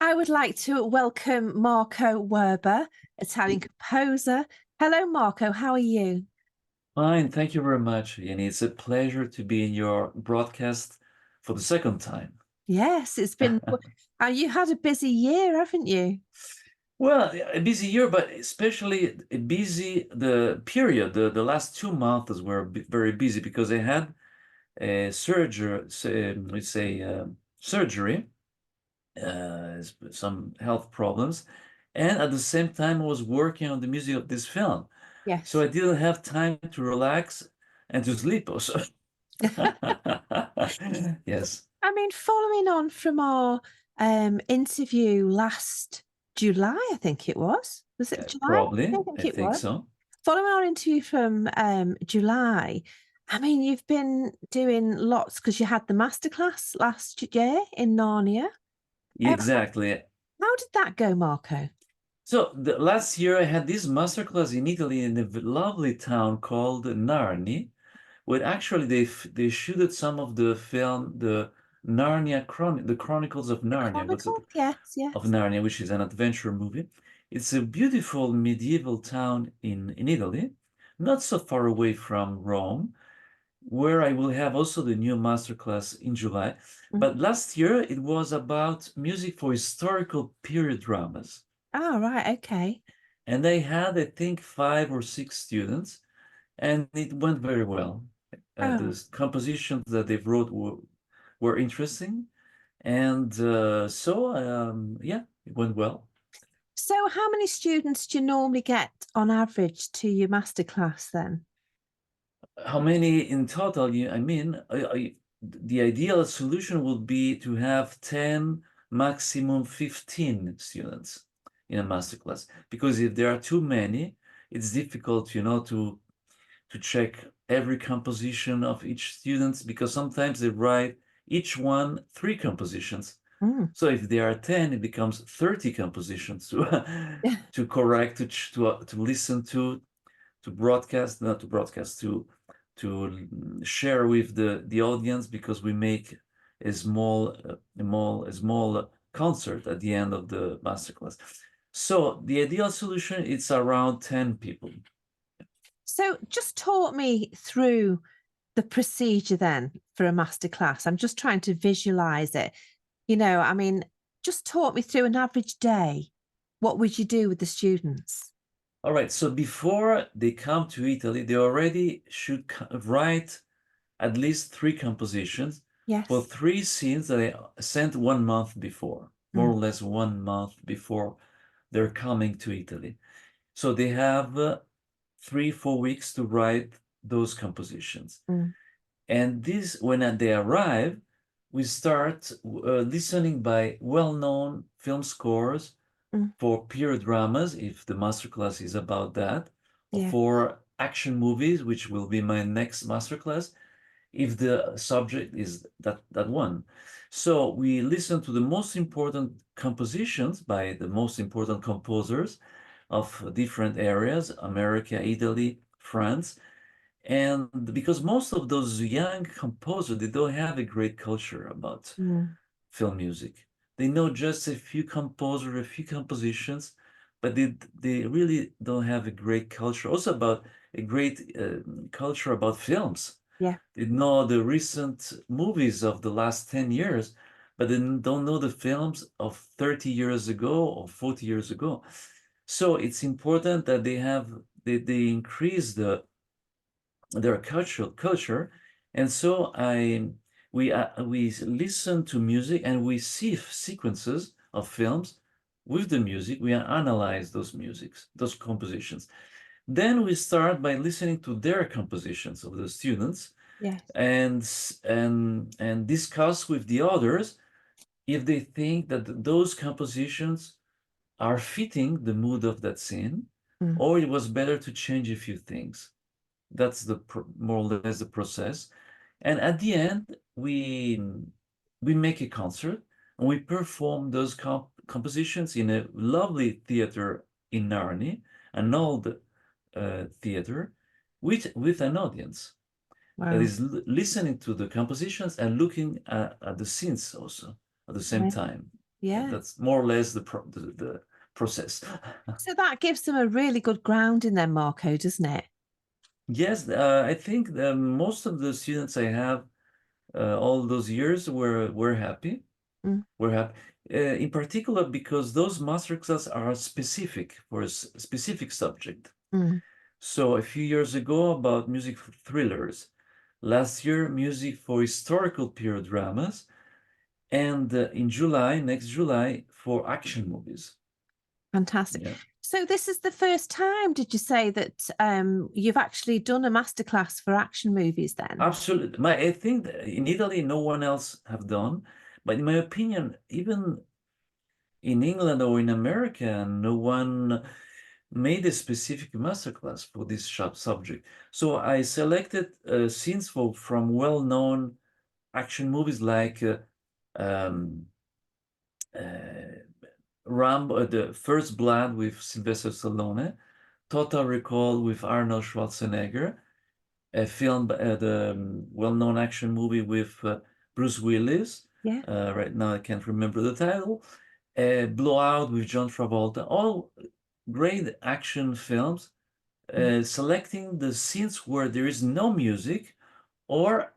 I would like to welcome Marco Werba, Italian composer. Hello, Marco. How are you? Fine, thank you very much, Jannie. It's a pleasure to be in your broadcast for the second time. Yes, it's been. You had a busy year, haven't you? Well, a busy year, but especially a busy the period. The last 2 months were very busy because I had a surgery, let's say surgery, some health problems, and at the same time I was working on the music of this film. So Yes. I didn't have time to relax and to sleep also. Yes. I mean, following on from our interview last July, I think it was. Was it July? I Probably, think I it think was. so. Following our interview from July, I mean, you've been doing lots because you had the masterclass last year in Narnia. Exactly. How did that go, Marco? So the last year I had this masterclass in Italy in a lovely town called Narni, where actually they shooted some of the film, the the Chronicles of The Narnia, Chronicle? Yes, of yes. Narnia, which is an adventure movie. It's a beautiful medieval town in Italy, not so far away from Rome, where I will have also the new masterclass in July. Mm. But last year it was about music for historical period dramas. Oh, right, okay. And they had, I think, 5 or 6 students, and it went very well. Oh. The compositions that they wrote were interesting. And yeah, it went well. So how many students do you normally get on average to your masterclass then? How many in total? I mean, the ideal solution would be to have 10, maximum 15 students in a masterclass. Because if there are too many, it's difficult, to check every composition of each student because sometimes they write each one 3 compositions. Mm. So if there are 10, it becomes 30 compositions to to correct, to listen to broadcast, not to broadcast, to share with the audience because we make a small concert at the end of the masterclass. So the ideal solution is around 10 people. So just talk me through the procedure then for a masterclass. I'm just trying to visualize it. I mean, just talk me through an average day. What would you do with the students? All right, so before they come to Italy, they already should write at least 3 compositions for Yes. 3 scenes that I sent 1 month before, more Mm. or less 1 month before they're coming to Italy. So they have 3, 4 weeks to write those compositions. Mm. And this, when they arrive, we start listening by well-known film scores Mm. for period dramas, if the masterclass is about that, or Yeah. for action movies, which will be my next masterclass, if the subject is that one. So we listen to the most important compositions by the most important composers of different areas, America, Italy, France. And because most of those young composers, they don't have a great culture about Mm. film music. They know just a few composers, a few compositions, but they really don't have a great culture. Also about a great culture about films. Yeah. They know the recent movies of the last 10 years, but they don't know the films of 30 years ago or 40 years ago. So it's important that they increase their culture. And so we listen to music and we see sequences of films with the music. We analyze those compositions. Then we start by listening to their compositions of the students Yes. and discuss with the others if they think that those compositions are fitting the mood of that scene, Mm. or it was better to change a few things. That's more or less the process. And at the end, we make a concert and we perform those compositions in a lovely theater in Narni, an old theater, with an audience that Wow. is listening to the compositions and looking at the scenes also at the same Yeah. time. Yeah. That's more or less the process. So that gives them a really good grounding then, Marco, doesn't it? Yes, I think most of the students I have all those years were happy. Mm, We're happy, in particular because those masterclasses are specific for a specific subject. mm. So a few years ago about music for thrillers, last year music for historical period dramas, and in July, next July, for action movies. Fantastic. Yeah, So this is the first time, did you say, that you've actually done a masterclass for action movies then? absolutely. I think that in Italy no one else have done, but in my opinion, even in England or in America, no one made a specific masterclass for this subject. So I selected scenes from well-known action movies like um, uh, Rambo, The First Blood with Sylvester Stallone, Total Recall with Arnold Schwarzenegger, a film, the well-known action movie with Bruce Willis. Yeah. Right now I can't remember the title. Blowout with John Travolta. All great action films. Mm, Selecting the scenes where there is no music or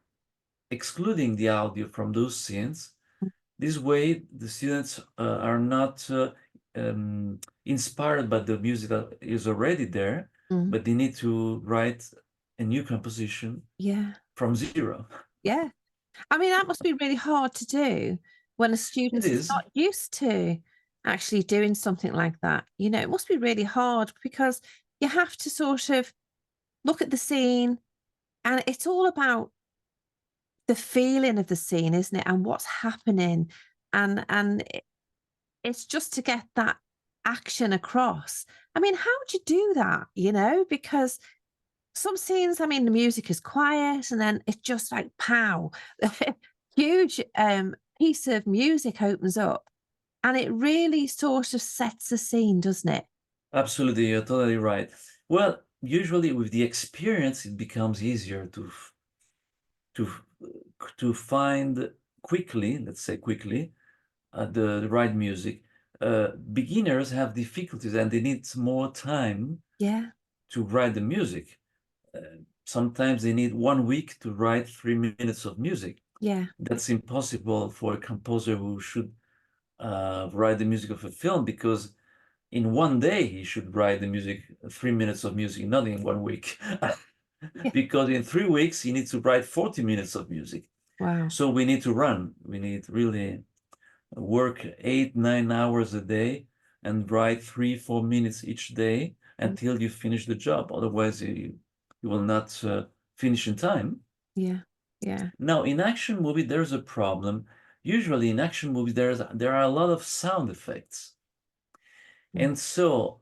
excluding the audio from those scenes. mm, This way, the students are not inspired by the music that is already there, mm. but they need to write a new composition Yeah. from zero. Yeah. I mean, that must be really hard to do when a It student is is not used to actually doing something like that. You know, it must be really hard because you have to sort of look at the scene, and it's all about the feeling of the scene, isn't it? And what's happening. And it's just to get that action across. I mean, how do you do that? You know, because some scenes, I mean, the music is quiet and then it's just like pow, huge piece of music opens up and it really sort of sets the scene, doesn't it? absolutely, you're totally right. Well, usually with the experience, it becomes easier to to find quickly, let's say quickly, the right music. Beginners have difficulties and they need more time Yeah, to write the music. Sometimes they need 1 week to write 3 minutes of music. yeah, That's impossible for a composer who should write the music of a film because in 1 day he should write the music, 3 minutes of music, not in 1 week. yeah. Because in 3 weeks he needs to write 40 minutes of music. Wow. So we need to run. We need really work 8, 9 hours a day and write 3, 4 minutes each day Mm, until you finish the job. Otherwise, you will not finish in time. yeah, yeah. Now, in action movie, there's a problem. Usually, in action movies, there are a lot of sound effects, Mm. and so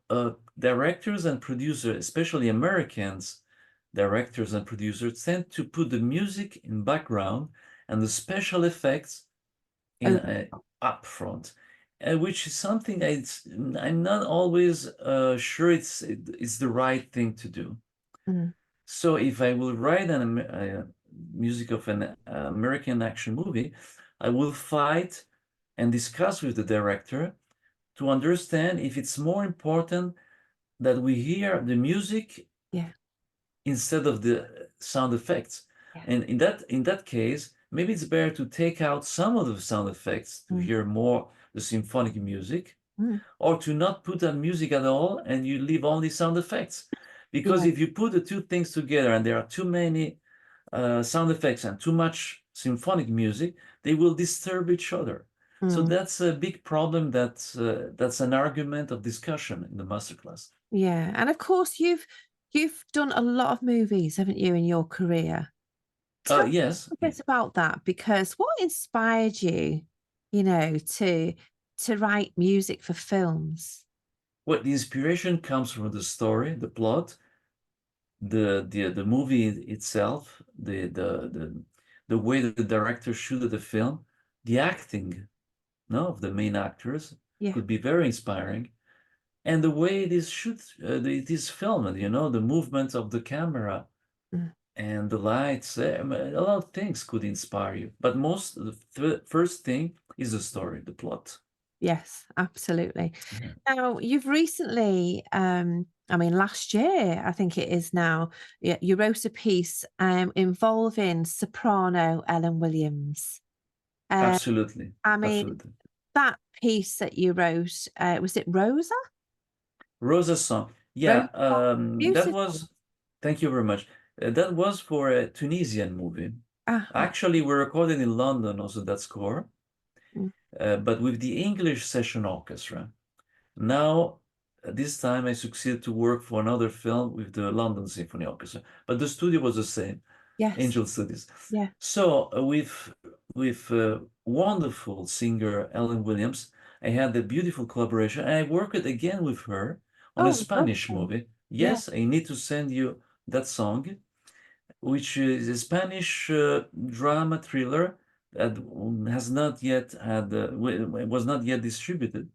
directors and producers, especially Americans, directors and producers tend to put the music in background and the special effects in Over. up front, which is something I'm not always sure it's the right thing to do. Mm, So if I will write music of an American action movie, I will fight and discuss with the director to understand if it's more important that we hear the music yeah, instead of the sound effects. yeah. And in that case, maybe it's better to take out some of the sound effects to Mm, hear more the symphonic music, mm, or to not put that music at all and you leave only sound effects. Because yeah. if you put the two things together and there are too many sound effects and too much symphonic music, they will disturb each other. So Mm, that's a big problem. That's an argument of discussion in the masterclass. yeah. And of course, you've done a lot of movies, haven't you, in your career? Tell me Yes, a bit about that because what inspired you, you know, to write music for films? well, the inspiration comes from the story, the plot, the movie itself, the way that the director shooted the film, the acting, no, of the main actors Yeah. could be very inspiring, and the way it is it is filmed, the movement of the camera Mm, and the lights, a lot of things could inspire you. But the first thing is the story, the plot. Yes, absolutely. Yeah. Now, you've recently, I mean, last year, I think it is now, you wrote a piece involving soprano Ellen Williams. Uh, Absolutely. I mean, Absolutely. that piece that you wrote, was it Rosa? Rosa's song. Rosa, Yeah, that beautiful. was, thank you very much. That was for a Tunisian movie. Ah, Actually, we recorded in London also that score, mm, but with the English Session Orchestra. Now, this time I succeeded to work for another film with the London Symphony Orchestra, but the studio was the same, yes, Angel Studios. yeah. So with wonderful singer Ellen Williams, I had a beautiful collaboration, and I worked again with her on a Oh, Spanish lovely. movie. Yeah. Yes, I need to send you that song, which is a Spanish drama thriller that has not yet had was not yet distributed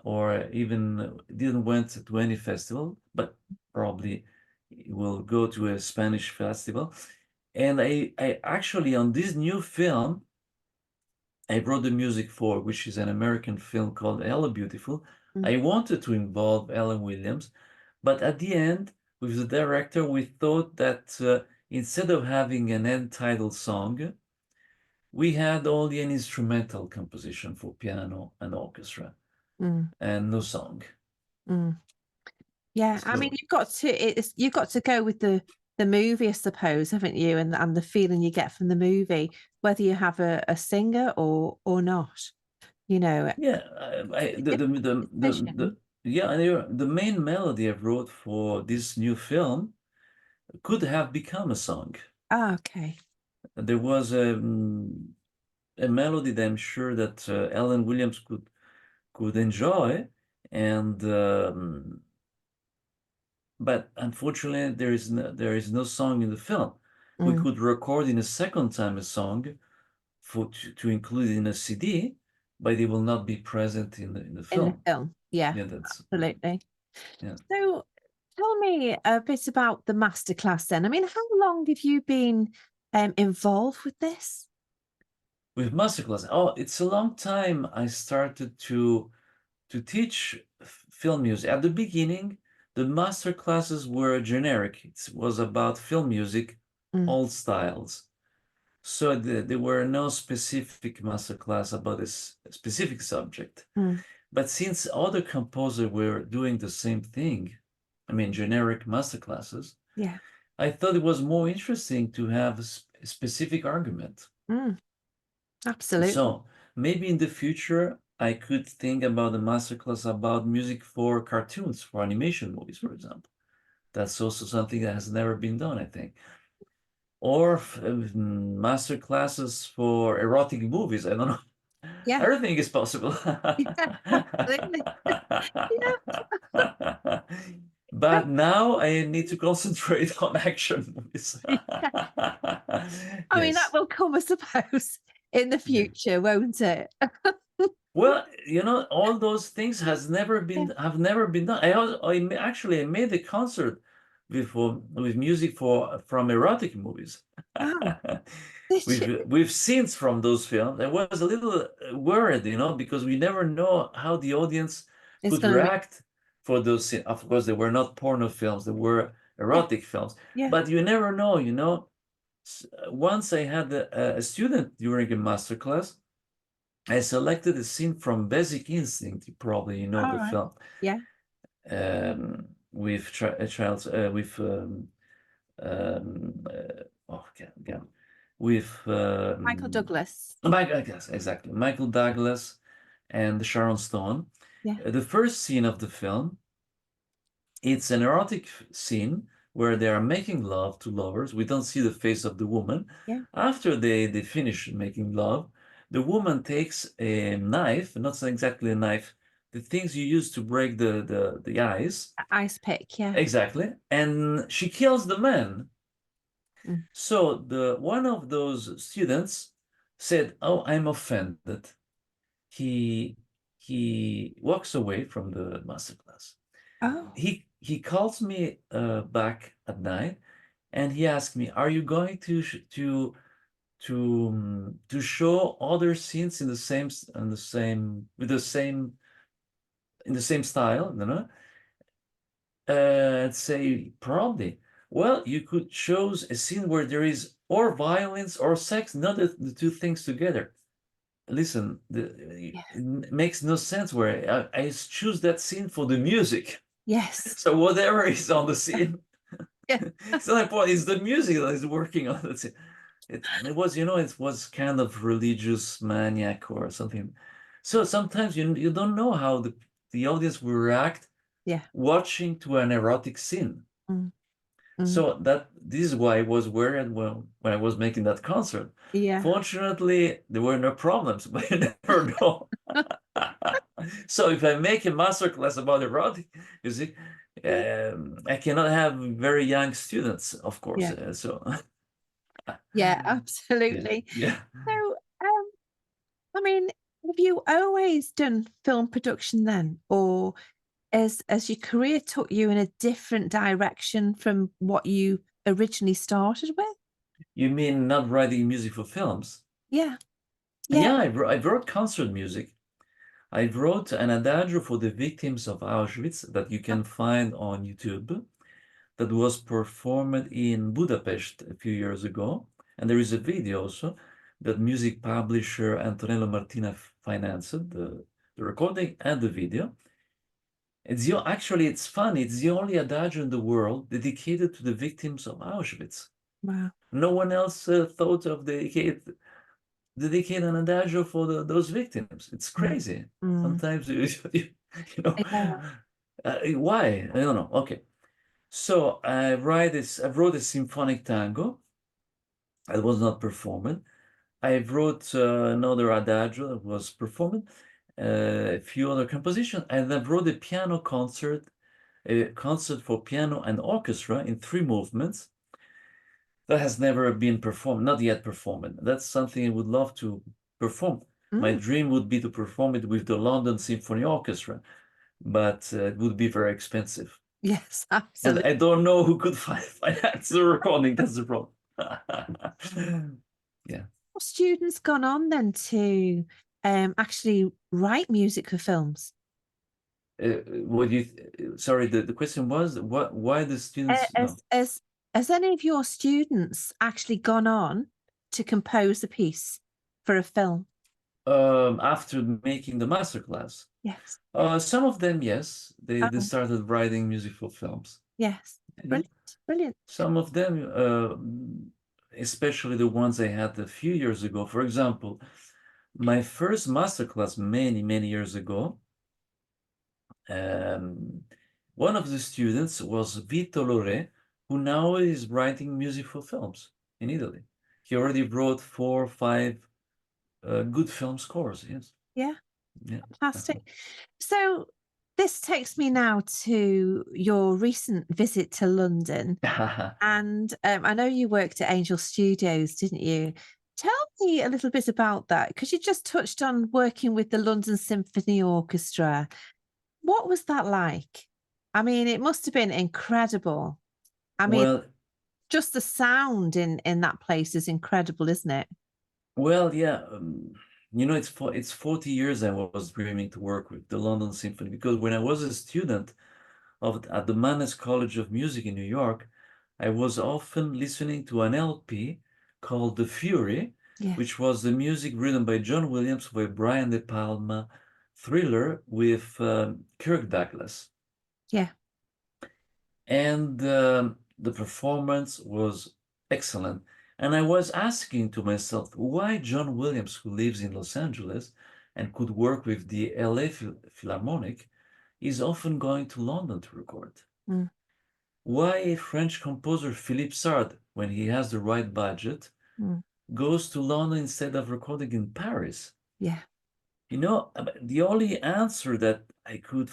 or even didn't went to any festival, but probably will go to a Spanish festival. And I actually on this new film I wrote the music for, which is an American film called Ella Beautiful. Mm, I wanted to involve Ellen Williams, but at the end, with the director, we thought that instead of having an end title song, we had only an instrumental composition for piano and orchestra mm, and no song. mm. Yeah, I mean, So you've got to go with the movie, I suppose, haven't you? And the feeling you get from the movie, whether you have a singer or not. You know, yeah, it's a difficult decision. yeah, the main melody I wrote for this new film could have become a song. Ah, okay. There was a melody that I'm sure that Ellen Williams could enjoy, and but unfortunately there is no song in the film. We Mm. could record in a second time a song to include in a CD, but it will not be present in the In the film. film. Yeah, Yeah, that's absolutely. yeah. So tell me a bit about the masterclass then. I mean, how long have you been involved with this? With Masterclass, oh, it's a long time. I started to teach film music. At the beginning, the master classes were generic. It was about film music, Mm, all styles. So there were no specific master class about this specific subject. mm, But since other composers were doing the same thing, I mean, generic master classes, yeah. I thought it was more interesting to have a specific argument. Mm, absolutely. So maybe in the future, I could think about a masterclass about music for cartoons, for animation movies, for example. That's also something that has never been done, I think. Or master classes for erotic movies. I don't know. Yeah. Everything is possible. Yeah, absolutely. Yeah. But now I need to concentrate on action movies. Yeah. I mean, that Yes. will come, I suppose, in the Yeah. future, won't it? Well, all those things Yeah. have never been done. Actually I made a concert with music from erotic movies. Oh, did you? We've scenes from those films. I was a little worried, because we never know how the audience It's could gonna react for those scenes. Of course, they were not porno films; they were yeah, erotic films. yeah. But you never know. Once I had a student during a master class. I selected a scene from Basic Instinct. You probably know All the right. film Yeah. with a child with oh again with Michael Douglas. Michael, yes, exactly, Michael Douglas and Sharon Stone. Yeah. The first scene of the film, it's an erotic scene where they are making love to lovers. We don't see the face of the woman. Yeah. After they finish making love, the woman takes a knife, not exactly a knife, the things you use to break the ice, Ice pick. Yeah. exactly, and she kills the man. Mm. So the one of those students said, "Oh, I'm offended." He he walks away from the masterclass. Oh. He calls me back at night, and he asked me, "Are you going to to show other scenes in the same with the same in the same style, you know. Say probably. Well, you could choose a scene where there is or violence or sex, not the two things together. Listen, Yeah. it makes no sense where I choose that scene for the music. Yes. So whatever is on the scene, Yeah. it's not important. It's the music that is working on it. It was, you know, it was kind of religious maniac or something. So sometimes you don't know how the audience will react Yeah. watching to an erotic scene. Mm. Mm. So this is why I was worried when I was making that concert. Yeah. Fortunately, there were no problems, but you never know. So if I make a masterclass about erotic music, I cannot have very young students, of course. Yeah. So Yeah, yeah, absolutely. yeah. So, I mean, have you always done film production then, or as your career took you in a different direction from what you originally started with? You mean not writing music for films? Yeah. Yeah. Yeah, I wrote concert music. I wrote an adagio for the victims of Auschwitz that you can find on YouTube, that was performed in Budapest a few years ago. And there is a video also that music publisher Antonello Martina financed, the recording and the video. Actually, it's funny, it's the only adagio in the world dedicated to the victims of Auschwitz. Wow. No one else thought of dedicate an adagio for those victims. It's Mm. crazy. Mm. Sometimes you know, Yeah. why? I don't know. Okay, so I wrote a symphonic tango. It was not performed. I wrote another adagio that was performed, a few other compositions, and I wrote a concert for piano and orchestra in 3 movements that has never been performed, not yet performed. That's something I would love to perform. My Mm. dream would be to perform it with the London Symphony Orchestra, but it would be very expensive. Yes, And absolutely. I don't know who could finance the recording. That's the problem. Yeah. Students gone on then to actually write music for films? What you, sorry, the question was why the Uh, students, as no. as has any of your students actually gone on to compose a piece for a film? After making the masterclass. Yes. Some of them, yes, they Oh, started writing music for films. yes. Yeah. Brilliant. Brilliant. Some of them, especially the ones I had a few years ago. For example, my first masterclass many years ago, um, one of the students was Vito Lore, who now is writing music for films in Italy. He already wrote 4 or 5 good film scores. Yes. Yeah. Yeah. Fantastic. So this takes me now to your recent visit to London. And I know you worked at Angel Studios, didn't you? Tell me a little bit about that because you just touched on working with the London Symphony Orchestra. What was that like? I mean, it must have been incredible. I mean, Well, just the sound in that place is incredible, isn't it? yeah. You know, it's 40 years I was dreaming to work with the London Symphony, because when I was a student at the Mannes College of Music in New York, I was often listening to an LP called The Fury, Yes. which was the music written by John Williams for a Brian De Palma thriller with Kirk Douglas. Yeah. And the performance was excellent. And I was asking to myself, why John Williams, who lives in Los Angeles and could work with the LA Philharmonic, is often going to London to record? Mm. Why a French composer, Philippe Sard, when he has the right budget, Mm. goes to London instead of recording in Paris? Yeah. You know, the only answer that I could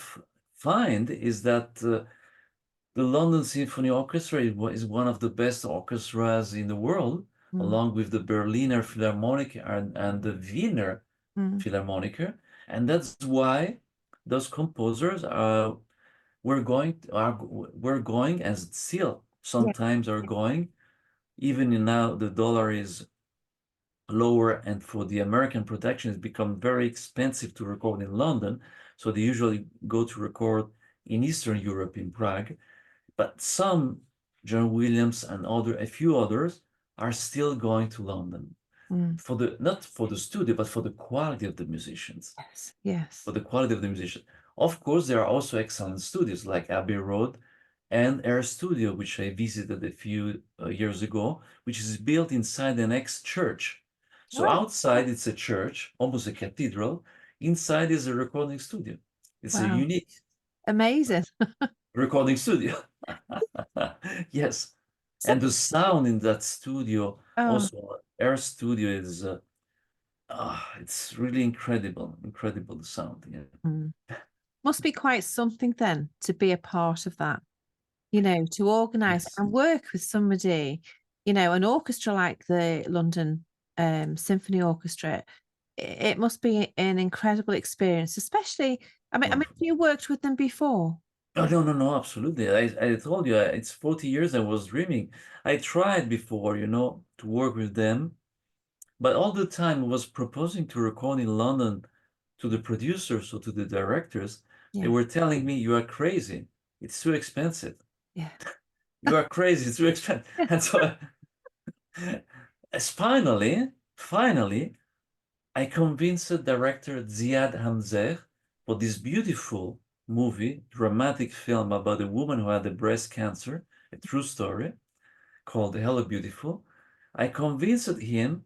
find is that the London Symphony Orchestra is one of the best orchestras in the world, Mm. along with the Berliner Philharmonic and the Wiener Mm. Philharmoniker. And that's why those composers were going and still Yeah. sometimes are going, even now the dollar is lower, and for the American production, it's become very expensive to record in London. So they usually go to record in Eastern Europe, in Prague. But some, John Williams and a few others, are still going to London for not for the studio, but for the quality of the musicians. Yes, yes. For the quality of the musicians. Of course, there are also excellent studios like Abbey Road and Air Studio, which I visited a few years ago, which is built inside an ex-church. So Oh, outside it's a church, almost a cathedral. Inside is a recording studio. It's a wow. unique Amazing. recording studio. Yes. So, And the sound in that studio, oh, also Air Studio, is it's really incredible, the sound. Yeah. mm. Must be quite something then to be a part of that, you know, to organize Yes. and work with somebody, you know, an orchestra like the London Symphony Orchestra. It must be an incredible experience, especially. I mean, Wonderful. you worked with them before. Oh, no, no, no, absolutely. I told you, it's 40 years I was dreaming. I tried before, to work with them, but all the time I was proposing to record in London to the producers or to the directors. They Yeah, were telling me, you are crazy. It's too expensive. yeah, You are crazy. It's too expensive. And so finally, I convinced the director Ziad Hamzer for this beautiful movie, dramatic film about a woman who had a breast cancer, a true story called Hello Beautiful. I convinced him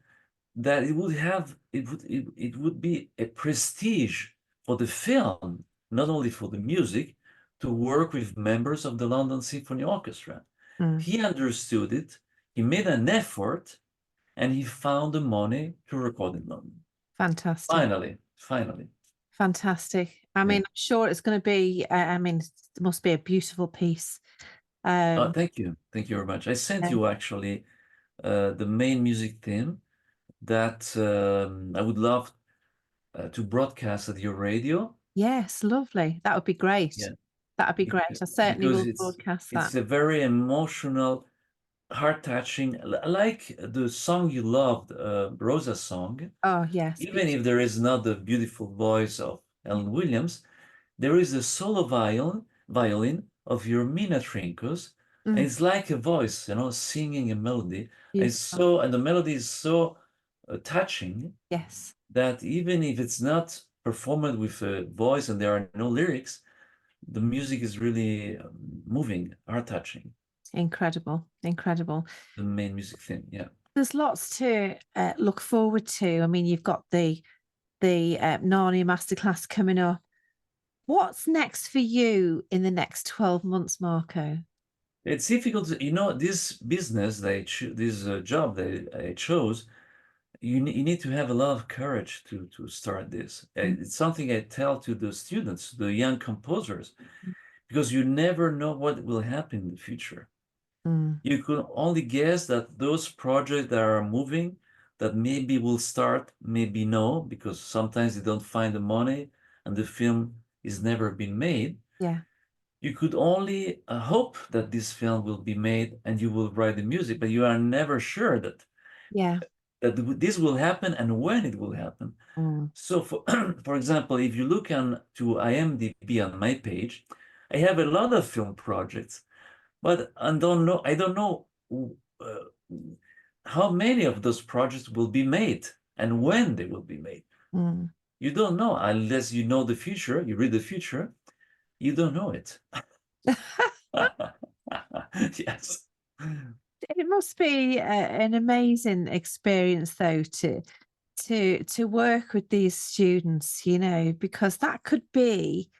that it would be a prestige for the film, not only for the music, to work with members of the London Symphony Orchestra. mm, He understood it, he made an effort, and he found the money to record in London. fantastic, Finally. fantastic. I mean, Yeah. I'm sure it's going to be. I mean, it must be a beautiful piece. Um, Thank you. Thank you very much. I sent yeah. you actually the main music theme that I would love to broadcast at your radio. Yes, lovely. That would be great. Yeah, That would be great. I certainly because will broadcast that. it's a very emotional, heart-touching, like the song you loved, Rosa's song. Oh, yes, Even if there is not the beautiful voice of yeah. Ellen Williams, there is a solo violin of your Mina Trinkos, and Mm, it's like a voice, singing a melody. beautiful. And the melody is so touching Yes, that even if it's not performed with a voice and there are no lyrics, the music is really moving, heart touching. incredible, incredible. The main music theme, yeah. There's lots to look forward to. I mean, you've got the Narni masterclass coming up. What's next for you in the next 12 months, Marco? It's difficult this business this job that I chose. You need to have a lot of courage to start this. Mm, It's something I tell to the students, the young composers, because you never know what will happen in the future. mm, You could only guess that those projects that are moving, that maybe will start, maybe no, because sometimes they don't find the money and the film is never been made. yeah, You could only hope that this film will be made and you will write the music, but you are never sure yeah. that this will happen and when it will happen. Mm. So for example, if you look on to IMDb on my page, I have a lot of film projects, but I don't know uh, how many of those projects will be made and when they will be made. Mm. You don't know unless you know the future, you read the future, you don't know it. Yes. It must be an amazing experience, though, to work with these students, you know, because that could be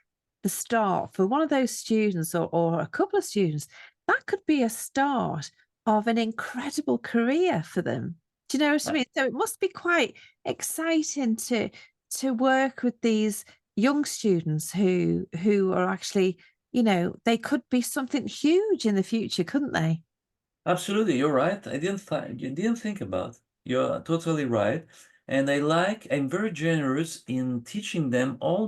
the start for one of those students or a couple of students. That could be a start of an incredible career for them. Do you know what I mean? So it must be quite exciting to work with these young students who are actually, you know, they could be something huge in the future, couldn't they? Absolutely, you're right. You didn't think about. You're totally right. And I'm very generous in teaching them all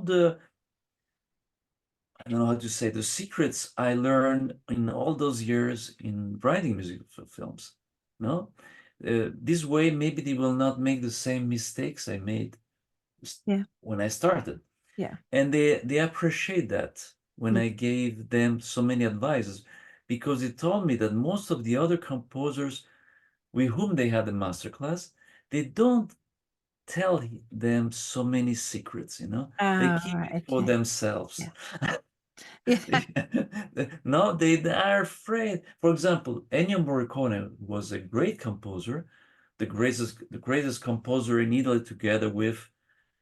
I don't know how to say, the secrets I learned in all those years in writing music for films. No? This way, maybe they will not make the same mistakes I made when I started. Yeah. And they appreciate that when I gave them so many advices, because they told me that most of the other composers with whom they had a masterclass, they don't tell them so many secrets, you know, they Oh, keep right, it for okay. themselves. Yeah. Yeah. No, they are afraid. For example, Ennio Morricone was a great composer, the greatest composer in Italy, together with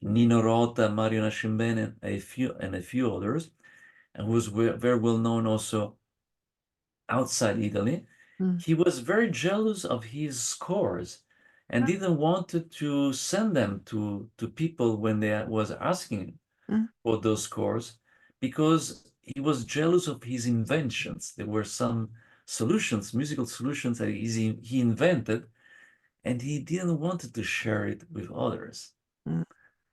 Nino Rota, Mario Nascimbene, and a few others, and who was very well known also outside Italy. Mm. He was very jealous of his scores and didn't want to send them to people when they was asking Mm. for those scores, because he was jealous of his inventions. There were some solutions, musical solutions that he invented, and he didn't want to share it with others. Mm.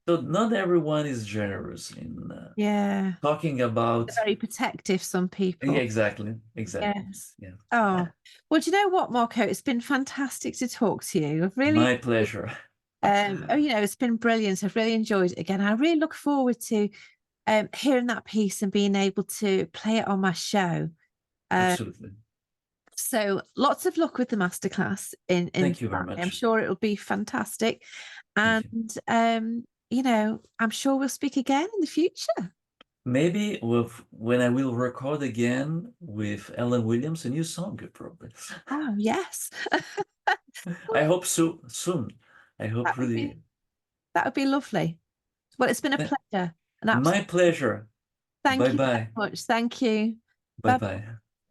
So not everyone is generous in Yeah. talking They're about. very protective, some Yeah, people. exactly. Yes. Yeah. Oh, well, do you know what, Marco? It's been fantastic to talk to you. I've really, My pleasure. it's been brilliant. I've really enjoyed it again. I really look forward to hearing that piece and being able to play it on my show. Uh, Absolutely. so lots of luck with the masterclass in Thank you very July. I'm much. sure it'll be fantastic. Thank you. And I'm sure we'll speak again in the future. Maybe when I will record again with Ellen Williams, a new song, probably. Oh, yes. I hope so soon. I That hope would be really. that would be lovely. Well, it's been a pleasure. An absolute. My pleasure. Thank Bye you so bye. much. Thank you. Bye Bye. bye.